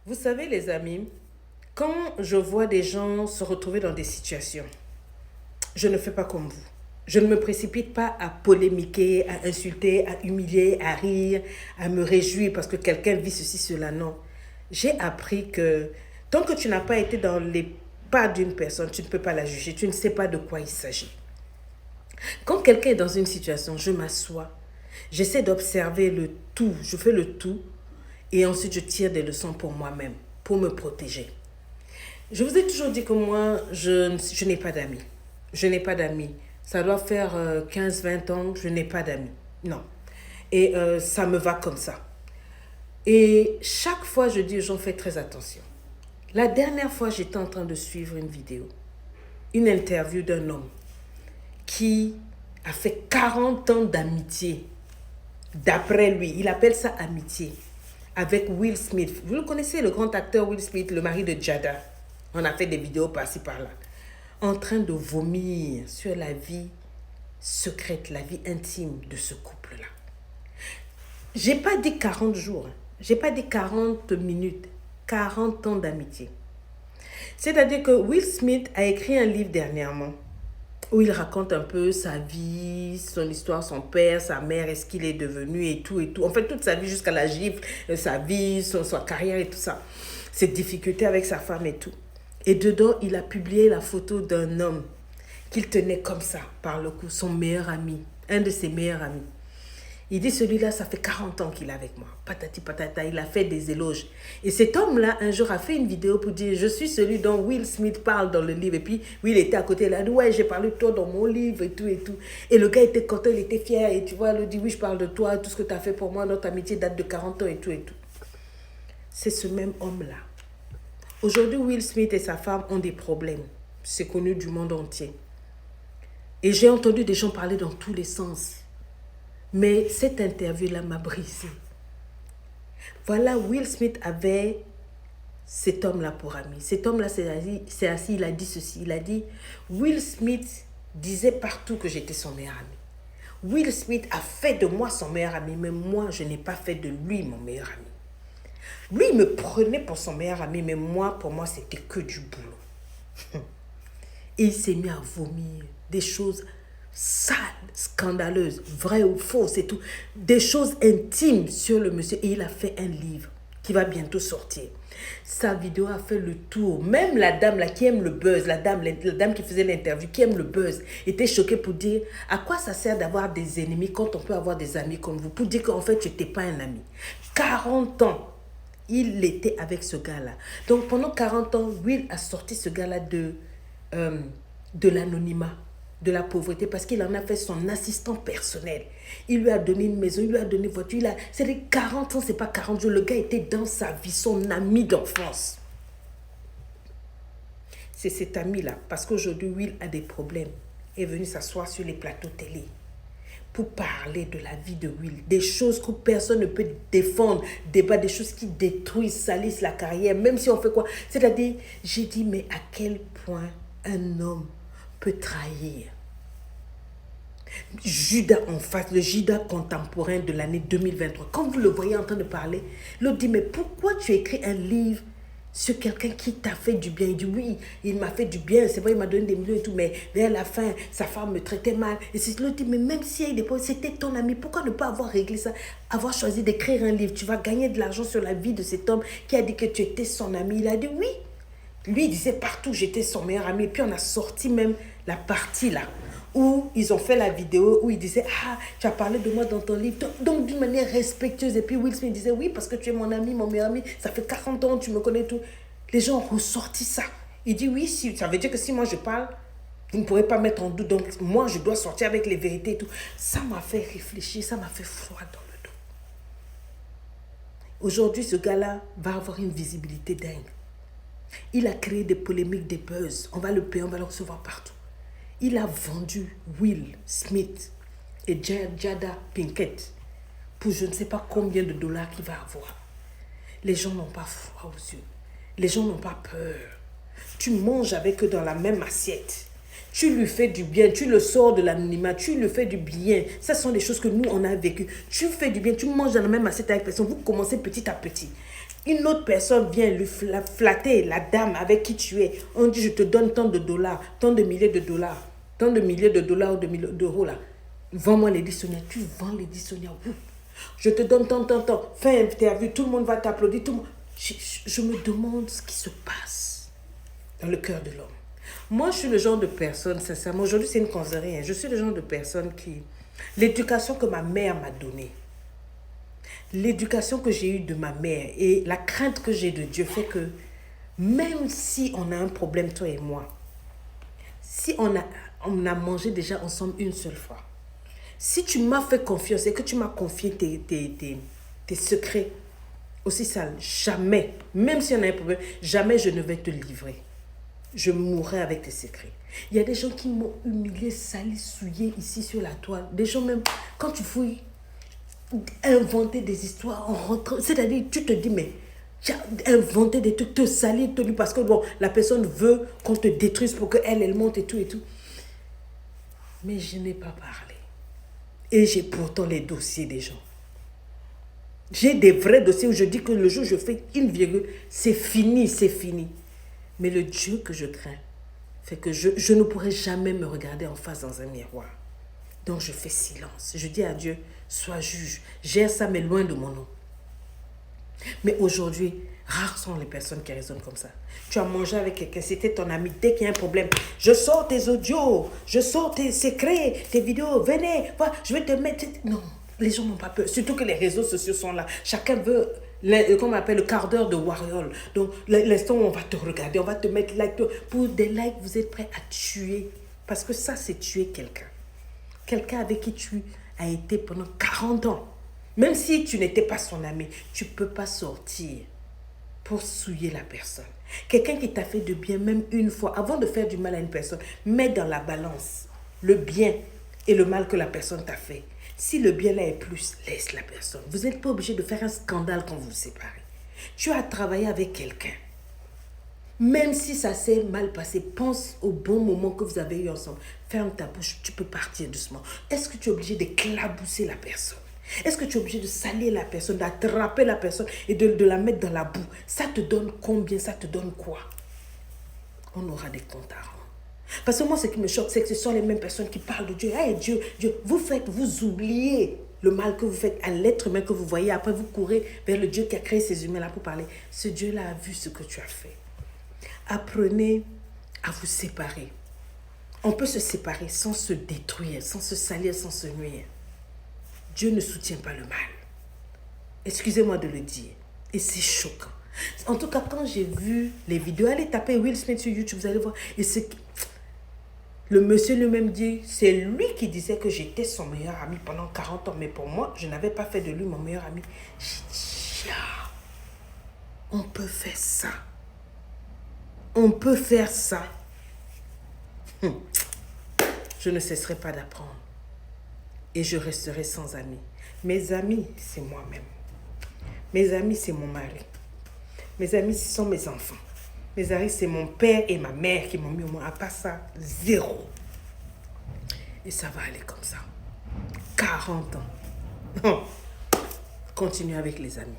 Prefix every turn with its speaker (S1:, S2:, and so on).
S1: Vous savez, les amis, quand je vois des gens se retrouver dans des situations, je ne fais pas comme vous. Je ne me précipite pas à polémiquer, à insulter, à humilier, à rire, à me réjouir parce que quelqu'un vit ceci, cela. Non. J'ai appris que tant que tu n'as pas été dans les pas d'une personne, tu ne peux pas la juger. Tu ne sais pas de quoi il s'agit. Quand quelqu'un est dans une situation, je m'assois. J'essaie d'observer le tout. Je fais le tout. Et ensuite, je tire des leçons pour moi-même, pour me protéger. Je vous ai toujours dit que moi, je n'ai pas d'amis. Je n'ai pas d'amis. Ça doit faire 15-20 ans que je n'ai pas d'amis. Non. Et ça me va comme ça. Et chaque fois, je dis aux gens, faites très attention. La dernière fois, j'étais en train de suivre une vidéo, une interview d'un homme qui a fait 40 ans d'amitié. D'après lui, il appelle ça amitié. Avec Will Smith. Vous le connaissez, le grand acteur Will Smith, le mari de Jada. On a fait des vidéos par-ci, par-là. En train de vomir sur la vie secrète, la vie intime de ce couple-là. J'ai pas dit 40 jours. J'ai pas dit 40 minutes. 40 ans d'amitié. C'est-à-dire que Will Smith a écrit un livre dernièrement où il raconte un peu sa vie, son histoire, son père, sa mère, est-ce qu'il est devenu et tout et tout. En fait, toute sa vie jusqu'à la gifle, sa vie, sa carrière et tout ça. Ses difficultés avec sa femme et tout. Et dedans, il a publié la photo d'un homme qu'il tenait comme ça, par le cou, son meilleur ami, un de ses meilleurs amis. Il dit, celui-là, ça fait 40 ans qu'il est avec moi. Patati patata, il a fait des éloges. Et cet homme-là, un jour, a fait une vidéo pour dire, je suis celui dont Will Smith parle dans le livre. Et puis, oui, il était à côté, il a dit, ouais, j'ai parlé de toi dans mon livre et tout et tout. Et le gars était content, il était fier. Et tu vois, il dit, oui, je parle de toi, tout ce que tu as fait pour moi, notre amitié date de 40 ans et tout et tout. C'est ce même homme-là. Aujourd'hui, Will Smith et sa femme ont des problèmes. C'est connu du monde entier. Et j'ai entendu des gens parler dans tous les sens. Mais cette interview-là m'a brisé. Voilà, Will Smith avait cet homme-là pour ami. Cet homme-là s'est assis, il a dit ceci. Il a dit, Will Smith disait partout que j'étais son meilleur ami. Will Smith a fait de moi son meilleur ami, mais moi, je n'ai pas fait de lui mon meilleur ami. Lui, il me prenait pour son meilleur ami, mais moi, pour moi, c'était que du boulot. Et il s'est mis à vomir des choses sales, scandaleuses, vraies ou fausses et tout. Des choses intimes sur le monsieur. Et il a fait un livre qui va bientôt sortir. Sa vidéo a fait le tour. Même la dame là qui aime le buzz, la dame qui faisait l'interview, qui aime le buzz, était choquée pour dire à quoi ça sert d'avoir des ennemis quand on peut avoir des amis comme vous. Pour dire qu'en fait, tu n'étais pas un ami. 40 ans. Il était avec ce gars-là. Donc pendant 40 ans, Will a sorti ce gars-là de l'anonymat, de la pauvreté, parce qu'il en a fait son assistant personnel. Il lui a donné une maison, il lui a donné une voiture. C'est les 40 ans, c'est pas 40 jours. Le gars était dans sa vie, son ami d'enfance. C'est cet ami-là, parce qu'aujourd'hui, Will a des problèmes, est venu s'asseoir sur les plateaux télé pour parler de la vie de Will, des choses que personne ne peut défendre, des choses qui détruisent, salissent la carrière, même si on fait quoi. C'est-à-dire, j'ai dit, mais à quel point un homme peut trahir. Judas en face, le Judas contemporain de l'année 2023, quand vous le voyez en train de parler, l'autre dit, mais pourquoi tu écris un livre sur quelqu'un qui t'a fait du bien? Il dit, oui, il m'a fait du bien, c'est vrai, il m'a donné des millions et tout, mais vers la fin, sa femme me traitait mal. Et l'autre dit, mais même si il y a des problèmes, c'était ton ami, pourquoi ne pas avoir réglé ça, avoir choisi d'écrire un livre? Tu vas gagner de l'argent sur la vie de cet homme qui a dit que tu étais son ami. Il a dit, oui. Lui, il disait partout, j'étais son meilleur ami. Et puis, on a sorti même la partie là, où ils ont fait la vidéo, où il disait, ah, tu as parlé de moi dans ton livre. Donc, d'une manière respectueuse. Et puis, Will Smith disait, oui, parce que tu es mon ami, mon meilleur ami. Ça fait 40 ans, tu me connais tout. Les gens ont ressorti ça. Il dit, oui, si, ça veut dire que si moi je parle, vous ne pourrez pas mettre en doute. Donc, moi, je dois sortir avec les vérités et tout. Ça m'a fait réfléchir, ça m'a fait froid dans le dos. Aujourd'hui, ce gars-là va avoir une visibilité dingue. Il a créé des polémiques, des buzz. On va le payer, on va le recevoir partout. Il a vendu Will Smith et Jada Pinkett pour je ne sais pas combien de dollars qu'il va avoir. Les gens n'ont pas froid aux yeux. Les gens n'ont pas peur. Tu manges avec eux dans la même assiette. Tu lui fais du bien, tu le sors de l'anonymat, tu lui fais du bien. Ce sont des choses que nous, on a vécues. Tu fais du bien, tu manges dans la même assiette avec personne. Vous commencez petit à petit. Une autre personne vient lui flatter la dame avec qui tu es. On dit, je te donne tant de dollars, tant de milliers de dollars, tant de milliers de dollars ou de milliers d'euros là. Vends-moi les dictionnaires. Tu vends les dictionnaires. Je te donne tant. Fais une interview, tout le monde va t'applaudir. Tout le monde... je me demande ce qui se passe dans le cœur de l'homme. Moi, je suis le genre de personne, sincèrement, aujourd'hui c'est une causerie, hein. Je suis le genre de personne qui... L'éducation que ma mère m'a donnée, l'éducation que j'ai eue de ma mère et la crainte que j'ai de Dieu fait que même si on a un problème, toi et moi, si on a mangé déjà ensemble une seule fois, si tu m'as fait confiance et que tu m'as confié tes secrets aussi sales, jamais, même si on a un problème, jamais je ne vais te livrer. Je mourrai avec tes secrets. Il y a des gens qui m'ont humilié, sali, souillé ici sur la toile. Des gens même, quand tu fouilles, inventer des histoires en rentrant. C'est-à-dire, tu te dis, mais tu as inventé des trucs, te salir, te lui, parce que bon, la personne veut qu'on te détruise pour qu'elle monte et tout et tout. Mais je n'ai pas parlé. Et j'ai pourtant les dossiers des gens. J'ai des vrais dossiers où je dis que le jour où je fais une virgule, c'est fini, c'est fini. Mais le Dieu que je crains fait que je ne pourrai jamais me regarder en face dans un miroir. Donc je fais silence. Je dis à Dieu, sois juge. Gère ça, mais loin de mon nom. Mais aujourd'hui, rares sont les personnes qui raisonnent comme ça. Tu as mangé avec quelqu'un, c'était ton ami. Dès qu'il y a un problème, je sors tes audios, je sors tes secrets, tes vidéos. Venez, voilà, je vais te mettre... Non, les gens n'ont pas peur. Surtout que les réseaux sociaux sont là. Chacun veut... Comme on appelle le quart d'heure de Warrior. Donc, l'instant où on va te regarder, on va te mettre like. Pour des likes, vous êtes prêts à tuer. Parce que ça, c'est tuer quelqu'un. Quelqu'un avec qui tu as été pendant 40 ans. Même si tu n'étais pas son ami, tu ne peux pas sortir pour souiller la personne. Quelqu'un qui t'a fait de bien, même une fois, avant de faire du mal à une personne, mets dans la balance le bien et le mal que la personne t'a fait. Si le bien là est plus, laisse la personne. Vous n'êtes pas obligé de faire un scandale quand vous vous séparez. Tu as travaillé avec quelqu'un. Même si ça s'est mal passé, pense au bon moment que vous avez eu ensemble. Ferme ta bouche, tu peux partir doucement. Est-ce que tu es obligé d'éclabousser la personne? Est-ce que tu es obligé de salir la personne, d'attraper la personne et de la mettre dans la boue? Ça te donne combien? Ça te donne quoi? On aura des comptes à rendre. Parce que moi, ce qui me choque, c'est que ce sont les mêmes personnes qui parlent de Dieu. Hey, Dieu, vous oubliez le mal que vous faites à l'être humain que vous voyez. Après, vous courez vers le Dieu qui a créé ces humains-là pour parler. Ce Dieu-là a vu ce que tu as fait. Apprenez à vous séparer. On peut se séparer sans se détruire, sans se salir, sans se nuire. Dieu ne soutient pas le mal. Excusez-moi de le dire. Et c'est choquant. En tout cas, quand j'ai vu les vidéos, allez taper Will Smith sur YouTube, vous allez voir. Et le monsieur lui-même dit, c'est lui qui disait que j'étais son meilleur ami pendant 40 ans. Mais pour moi, je n'avais pas fait de lui mon meilleur ami. J'ai dit, on peut faire ça. On peut faire ça. Je ne cesserai pas d'apprendre. Et je resterai sans amis. Mes amis, c'est moi-même. Mes amis, c'est mon mari. Mes amis, ce sont mes enfants. Mes amis, c'est mon père et ma mère qui m'ont mis au moins. À part ça, zéro. Et ça va aller comme ça. 40 ans. Continue avec les amis.